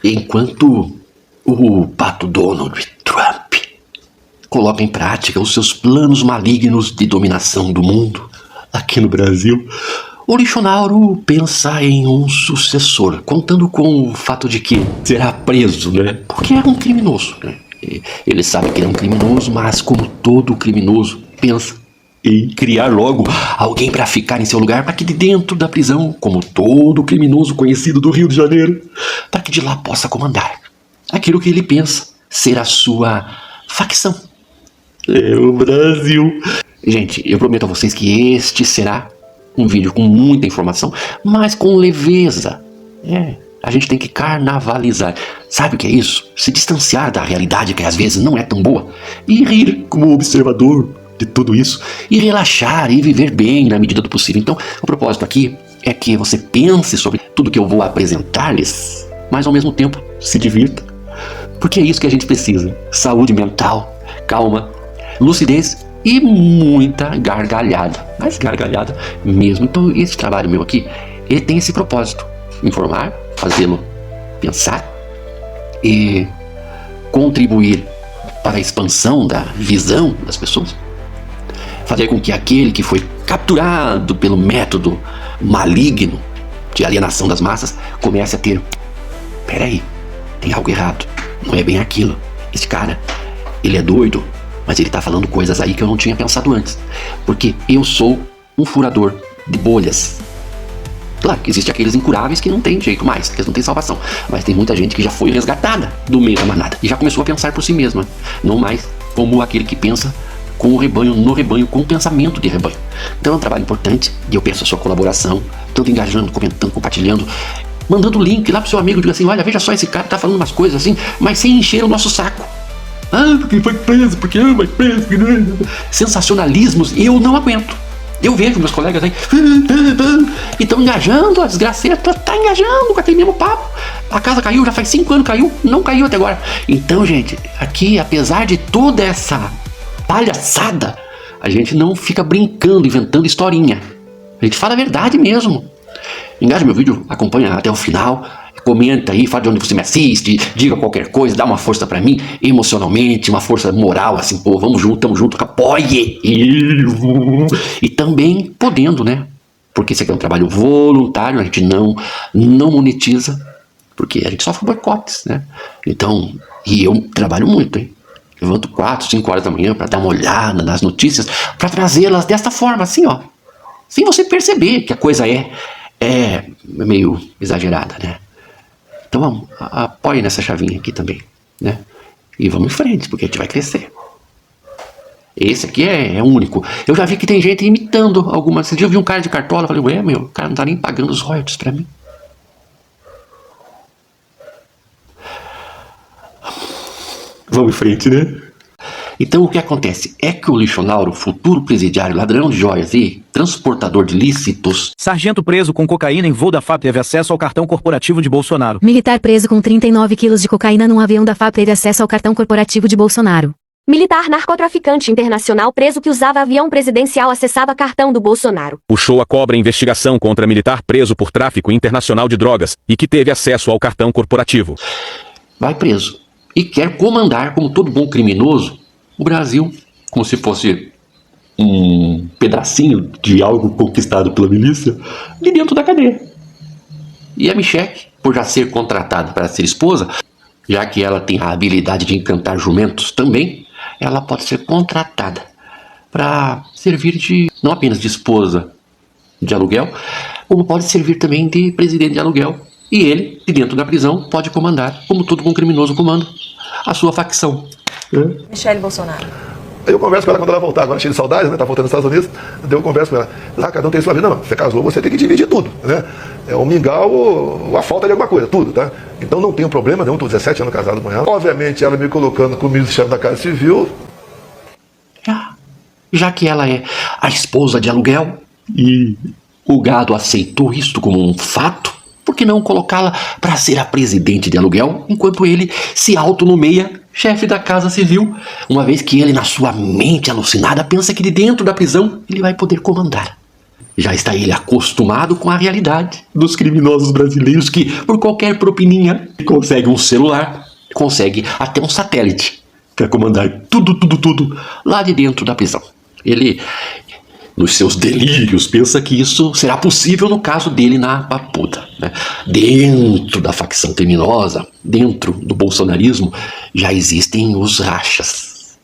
Enquanto o pato Donald Trump coloca em prática os seus planos malignos de dominação do mundo aqui no Brasil, o Lixonauro pensa em um sucessor, contando com o fato de que será preso, né? Porque é um criminoso, né? Ele sabe que ele é um criminoso, mas como todo criminoso, pensa em criar logo alguém para ficar em seu lugar, para que de dentro da prisão, como todo criminoso conhecido do Rio de Janeiro, para que de lá possa comandar aquilo que ele pensa ser a sua facção. É o Brasil. Gente, eu prometo a vocês que este será um vídeo com muita informação, mas com leveza. A gente tem que carnavalizar. Sabe o que é isso? Se distanciar da realidade que às vezes não é tão boa e rir como observador de tudo isso e relaxar e viver bem na medida do possível. Então, o propósito aqui é que você pense sobre tudo que eu vou apresentar-lhes, mas ao mesmo tempo se divirta, porque é isso que a gente precisa: saúde mental, calma, lucidez e muita gargalhada, mas gargalhada mesmo. Então esse trabalho meu aqui, ele tem esse propósito: informar, fazê-lo pensar e contribuir para a expansão da visão das pessoas, fazer com que aquele que foi capturado pelo método maligno de alienação das massas comece a ter: peraí, tem algo errado, não é bem aquilo, esse cara, ele é doido, mas ele tá falando coisas aí que eu não tinha pensado antes, porque eu sou um furador de bolhas. Claro que existem aqueles incuráveis que não tem jeito mais, que eles não têm salvação, mas tem muita gente que já foi resgatada do meio da manada e já começou a pensar por si mesma, não mais como aquele que pensa com o rebanho, no rebanho, com o pensamento de rebanho. Então é um trabalho importante e eu peço a sua colaboração, tanto engajando, comentando, compartilhando, mandando o link lá pro seu amigo, diga assim: olha, veja só, esse cara tá falando umas coisas assim, mas sem encher o nosso saco. Porque foi preso, porque vai preso, sensacionalismos, eu não aguento. Eu vejo meus colegas aí e estão engajando, a desgraceira tá engajando com aquele mesmo papo. A casa caiu, já faz 5 anos caiu, não caiu até agora. Então, gente, aqui, apesar de toda essa palhaçada, a gente não fica brincando, inventando historinha. A gente fala a verdade mesmo. Engaje meu vídeo, acompanha até o final, comenta aí, fala de onde você me assiste, diga qualquer coisa, dá uma força pra mim, emocionalmente, uma força moral, assim, pô, vamos junto, tamo junto, apoie! E também podendo, né? Porque isso aqui é um trabalho voluntário, a gente não monetiza, porque a gente sofre boicotes, né? Então, e eu trabalho muito, hein? Levanto 4, 5 horas da manhã pra dar uma olhada nas notícias, pra trazê-las desta forma, assim, ó. Sem você perceber que a coisa é meio exagerada, né? Então vamos, apoie nessa chavinha aqui também, né? E vamos em frente, porque a gente vai crescer. Esse aqui é único. Eu já vi que tem gente imitando algumas. Esse dia eu vi um cara de cartola, eu falei: ué, meu, o cara não tá nem pagando os royalties pra mim. Vamos em frente, né? Então o que acontece é que o Lixonauro, futuro presidiário, ladrão de joias e transportador de lícitos... Sargento preso com cocaína em voo da FAP teve acesso ao cartão corporativo de Bolsonaro. Militar preso com 39 quilos de cocaína num avião da FAP teve acesso ao cartão corporativo de Bolsonaro. Militar narcotraficante internacional preso que usava avião presidencial acessava cartão do Bolsonaro. Puxou a cobra investigação contra militar preso por tráfico internacional de drogas e que teve acesso ao cartão corporativo. Vai preso e quer comandar, como todo bom criminoso, o Brasil, como se fosse um pedacinho de algo conquistado pela milícia, de dentro da cadeia. E a Michelle, por já ser contratada para ser esposa, já que ela tem a habilidade de encantar jumentos também, ela pode ser contratada para servir de, não apenas de esposa de aluguel, como pode servir também de presidente de aluguel. E ele, de dentro da prisão, pode comandar, como todo bom criminoso comanda, a sua facção. Michelle Bolsonaro. Eu converso com ela quando ela voltar, agora cheia de saudades, né? Tá voltando dos Estados Unidos, então eu converso com ela. Lá cada um tem sua vida. Não, você casou, você tem que dividir tudo, né? É o mingau ou a falta de alguma coisa, tudo, tá? Então não tem problema nenhum, tô 17 anos casado com ela. Obviamente ela me colocando como ministro-chefe da Casa Civil. Já que ela é a esposa de aluguel e o gado aceitou isto como um fato, por que não colocá-la para ser a presidente de aluguel, enquanto ele se autonomeia chefe da Casa Civil, uma vez que ele, na sua mente alucinada, pensa que de dentro da prisão ele vai poder comandar. Já está ele acostumado com a realidade dos criminosos brasileiros que, por qualquer propininha, consegue um celular, consegue até um satélite para comandar tudo lá de dentro da prisão. Ele, nos seus delírios, pensa que isso será possível no caso dele na Papuda, né? Dentro da facção criminosa, dentro do bolsonarismo, já existem os rachas.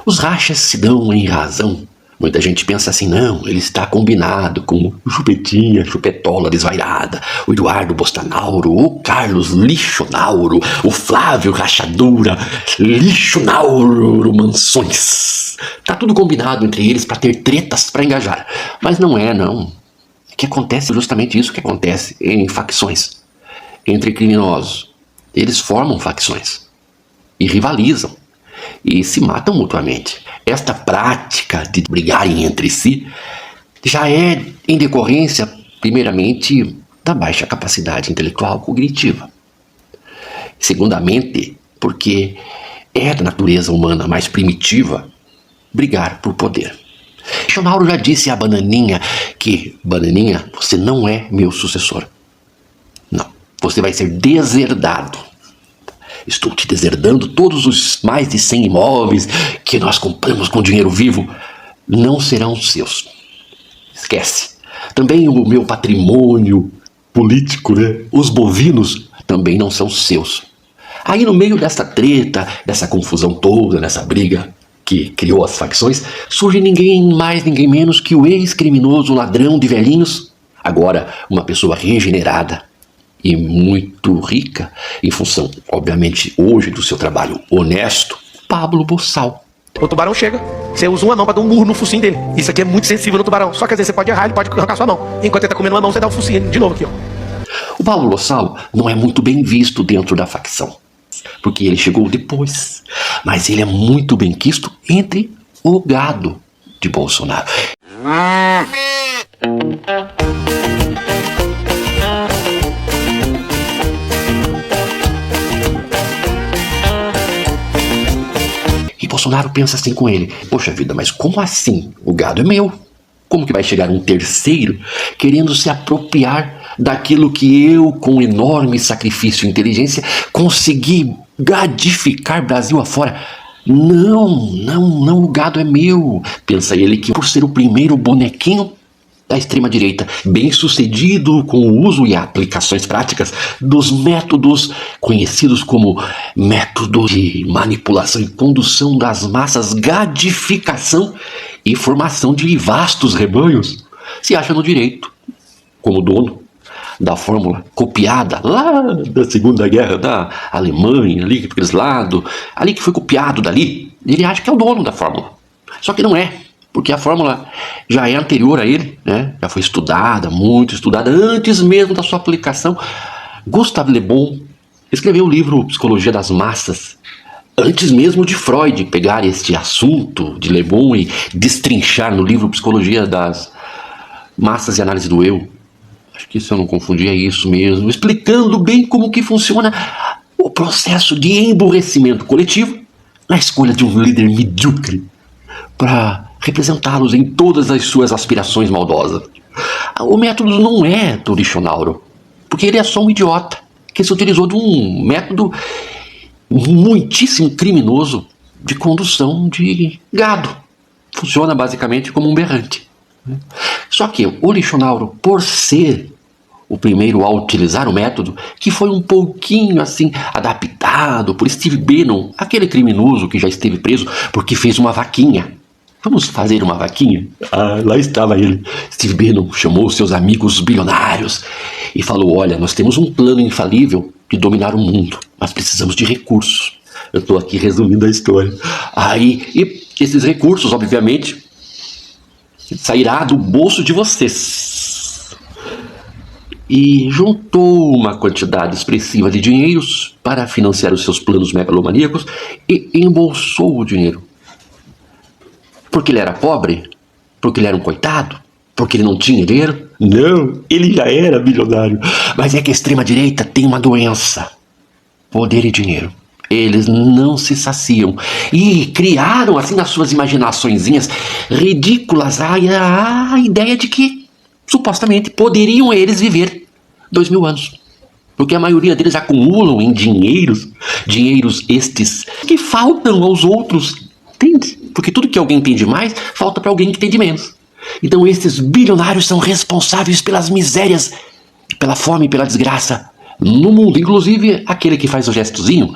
Os rachas se dão em razão. Muita gente pensa assim, não, ele está combinado com o Chupetinha, Chupetola desvairada, o Eduardo Bostanauro, o Carlos Lixonauro, o Flávio Rachadura, Lixonauro Mansões. Tá tudo combinado entre eles para ter tretas para engajar. Mas não é, não. É que acontece justamente isso que acontece em facções. Entre criminosos. Eles formam facções e rivalizam e se matam mutuamente. Esta prática de brigarem entre si já é em decorrência, primeiramente, da baixa capacidade intelectual cognitiva. Segundamente, porque é da natureza humana mais primitiva brigar por poder. Chonauro já disse a Bananinha que, Bananinha, você não é meu sucessor. Não, você vai ser deserdado. Estou te deserdando todos os mais de 100 imóveis que nós compramos com dinheiro vivo. Não serão seus. Esquece. Também o meu patrimônio político, né? Os bovinos também não são seus. Aí no meio dessa treta, dessa confusão toda, nessa briga que criou as facções, surge ninguém mais, ninguém menos que o ex-criminoso ladrão de velhinhos, agora uma pessoa regenerada e muito rica, em função, obviamente, hoje do seu trabalho honesto, Pablo Bossal. O tubarão chega, você usa uma mão pra dar um murro no focinho dele. Isso aqui é muito sensível no tubarão. Só que às vezes você pode errar, ele pode arrancar sua mão. Enquanto ele tá comendo uma mão, você dá o focinho de novo aqui, ó. O Pablo Bossal não é muito bem visto dentro da facção, porque ele chegou depois. Mas ele é muito bem quisto entre o gado de Bolsonaro. E Bolsonaro pensa assim com ele: poxa vida, mas como assim? O gado é meu. Como que vai chegar um terceiro querendo se apropriar daquilo que eu, com enorme sacrifício e inteligência, consegui gadificar Brasil afora? Não, o gado é meu. Pensa ele que por ser o primeiro bonequinho da extrema-direita, bem sucedido com o uso e aplicações práticas dos métodos conhecidos como método de manipulação e condução das massas, gadificação e formação de vastos rebanhos, se acha no direito, como dono da fórmula copiada lá da Segunda Guerra da Alemanha, ali para aqueles lados, ali que foi copiado dali. Ele acha que é o dono da fórmula, só que não é. Porque a fórmula já é anterior a ele, né? Já foi estudada, muito estudada, antes mesmo da sua aplicação. Gustave Le Bon escreveu o livro Psicologia das Massas, antes mesmo de Freud pegar este assunto de Le Bon e destrinchar no livro Psicologia das Massas e Análise do Eu. Acho que se eu não confundi é isso mesmo, explicando bem como que funciona o processo de emburrecimento coletivo na escolha de um líder medíocre para representá-los em todas as suas aspirações maldosas. O método não é do Lixonauro, porque ele é só um idiota que se utilizou de um método muitíssimo criminoso de condução de gado. Funciona basicamente como um berrante. Só que o Lixonauro, por ser o primeiro a utilizar o método, que foi um pouquinho assim adaptado por Steve Bannon, aquele criminoso que já esteve preso porque fez uma vaquinha. Vamos fazer uma vaquinha? Ah, lá estava ele. Steve Bannon chamou seus amigos bilionários e falou: olha, nós temos um plano infalível de dominar o mundo, mas precisamos de recursos. Eu estou aqui resumindo a história. Aí, e esses recursos, obviamente, sairá do bolso de vocês. E juntou uma quantidade expressiva de dinheiros para financiar os seus planos megalomaníacos e embolsou o dinheiro. Porque ele era pobre? Porque ele era um coitado? Porque ele não tinha dinheiro? Não, ele já era bilionário. Mas é que a extrema-direita tem uma doença: poder e dinheiro. Eles não se saciam e criaram, assim, nas suas imaginaçõezinhas ridículas, a ideia de que, supostamente, poderiam eles viver 2000 anos. Porque a maioria deles acumulam em dinheiros estes que faltam aos outros, entende? Porque tudo que alguém tem de mais, falta para alguém que tem de menos. Então esses bilionários são responsáveis pelas misérias, pela fome e pela desgraça no mundo. Inclusive aquele que faz o gestozinho,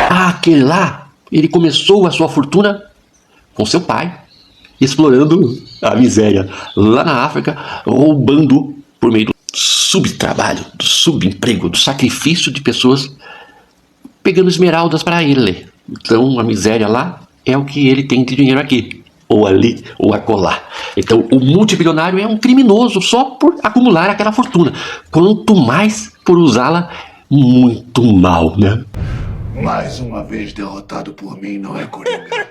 aquele lá, ele começou a sua fortuna com seu pai, explorando a miséria lá na África, roubando por meio do subtrabalho, do subemprego, do sacrifício de pessoas, pegando esmeraldas para ele. Então a miséria lá é o que ele tem de dinheiro aqui, ou ali, ou acolá. Então o multibilionário é um criminoso só por acumular aquela fortuna, quanto mais por usá-la muito mal, né? Mais uma vez derrotado por mim, não é, Coringa?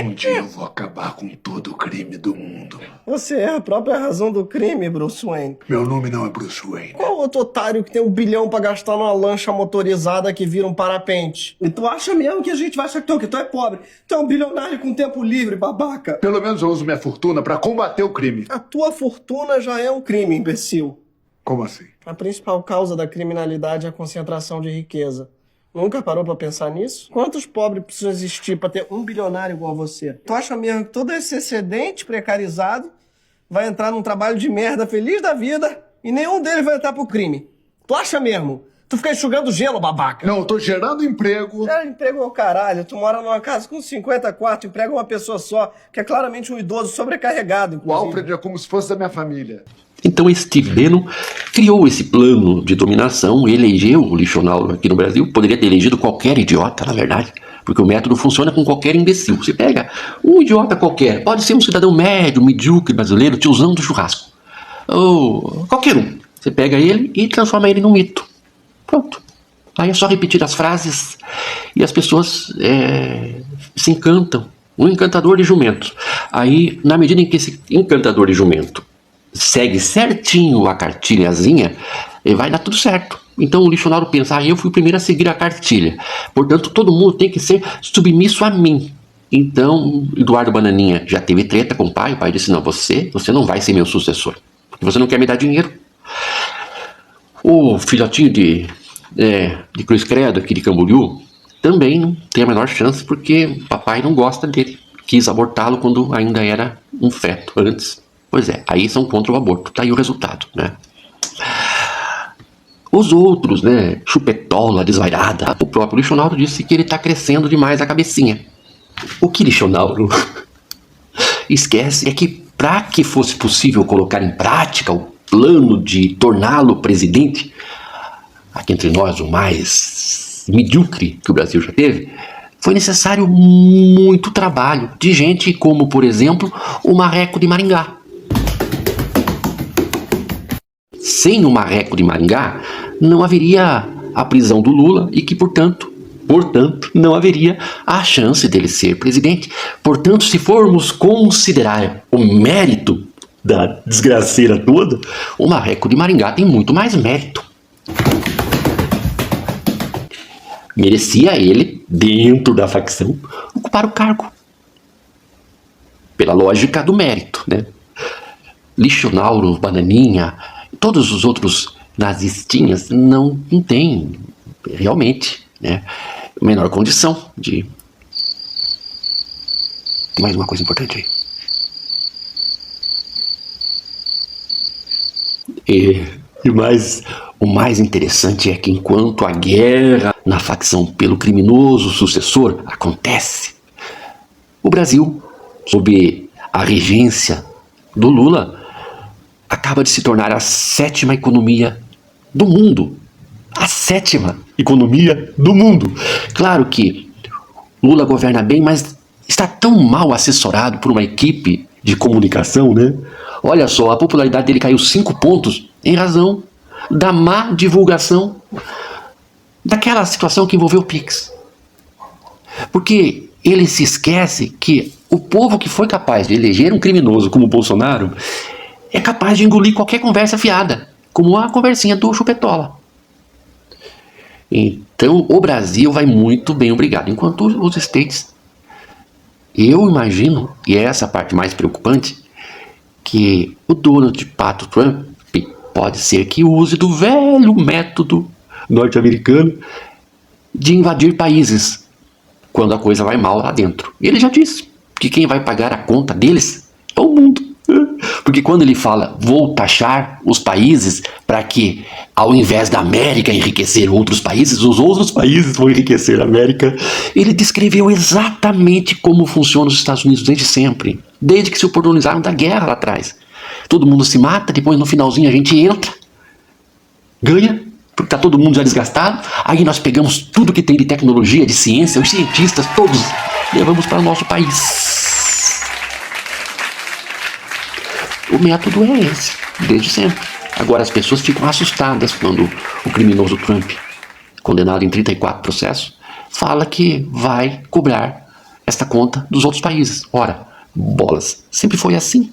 Um dia eu vou acabar com todo o crime do mundo. Você é a própria razão do crime, Bruce Wayne. Meu nome não é Bruce Wayne. Qual outro otário que tem 1 bilhão pra gastar numa lancha motorizada que vira um parapente? E tu acha mesmo que a gente vai achar que tu é pobre? Tu é um bilionário com tempo livre, babaca. Pelo menos eu uso minha fortuna pra combater o crime. A tua fortuna já é um crime, imbecil. Como assim? A principal causa da criminalidade é a concentração de riqueza. Nunca parou pra pensar nisso? Quantos pobres precisam existir pra ter 1 bilionário igual a você? Tu acha mesmo que todo esse excedente precarizado vai entrar num trabalho de merda feliz da vida e nenhum deles vai entrar pro crime? Tu acha mesmo? Tu fica enxugando gelo, babaca. Não, eu tô gerando emprego. Gera emprego é o caralho. Tu mora numa casa com 50 quartos, emprega uma pessoa só, que é claramente um idoso sobrecarregado, inclusive. O Alfred é como se fosse da minha família. Então Steve Bannon criou esse plano de dominação, elegeu o Lichonal aqui no Brasil, poderia ter elegido qualquer idiota, na verdade, porque o método funciona com qualquer imbecil. Você pega um idiota qualquer, pode ser um cidadão médio, medíocre, brasileiro, tiozão do churrasco, ou qualquer um. Você pega ele e transforma ele num mito. Pronto. Aí é só repetir as frases e as pessoas se encantam. Um encantador de jumentos. Aí, na medida em que esse encantador de jumento segue certinho a cartilhazinha, vai dar tudo certo. Então o Lichonal pensa, eu fui o primeiro a seguir a cartilha, portanto todo mundo tem que ser submisso a mim. Então Eduardo Bananinha já teve treta com o pai disse, não, você não vai ser meu sucessor, porque você não quer me dar dinheiro. O filhotinho de Cruz Credo aqui de Camboriú também não tem a menor chance, porque o papai não gosta dele, quis abortá-lo quando ainda era um feto, antes. Pois é, aí são contra o aborto, tá aí o resultado, né? Os outros, né, chupetola, desvairada, o próprio Lichonaldo disse que ele tá crescendo demais a cabecinha. O que Lichonaldo esquece é que para que fosse possível colocar em prática o plano de torná-lo presidente, aqui entre nós o mais medíocre que o Brasil já teve, foi necessário muito trabalho de gente como, por exemplo, o Marreco de Maringá. Sem o Marreco de Maringá, não haveria a prisão do Lula e que, portanto, não haveria a chance dele ser presidente. Portanto, se formos considerar o mérito da desgraceira toda, o Marreco de Maringá tem muito mais mérito. Merecia ele, dentro da facção, ocupar o cargo. Pela lógica do mérito, né? Lichonauro, Bananinha, todos os outros nazistinhas não têm realmente, né, a menor condição de... Mais uma coisa importante aí. O mais interessante é que enquanto a guerra na facção pelo criminoso sucessor acontece, o Brasil, sob a regência do Lula, acaba de se tornar a 7ª economia do mundo. A 7ª economia do mundo. Claro que Lula governa bem, mas está tão mal assessorado por uma equipe de comunicação, né? Olha só, a popularidade dele caiu 5 pontos em razão da má divulgação daquela situação que envolveu o Pix. Porque ele se esquece que o povo que foi capaz de eleger um criminoso como o Bolsonaro é capaz de engolir qualquer conversa fiada. como a conversinha do Chupetola. Então, o Brasil vai muito bem, obrigado. Enquanto os States, eu imagino, e é essa a parte mais preocupante, que o Donald Pato Trump pode ser que use do velho método norte-americano de invadir países quando a coisa vai mal lá dentro. Ele já disse que quem vai pagar a conta deles é o mundo. Porque quando ele fala, vou taxar os países para que, ao invés da América enriquecer outros países, os outros países vão enriquecer a América, ele descreveu exatamente como funciona os Estados Unidos desde sempre. Desde que se oportunizaram da guerra lá atrás. Todo mundo se mata, depois no finalzinho a gente entra, ganha, porque está todo mundo já desgastado, aí nós pegamos tudo que tem de tecnologia, de ciência, os cientistas todos, levamos para o nosso país. O método é esse, desde sempre. Agora as pessoas ficam assustadas quando o criminoso Trump, condenado em 34 processos, fala que vai cobrar esta conta dos outros países. Ora, bolas, sempre foi assim.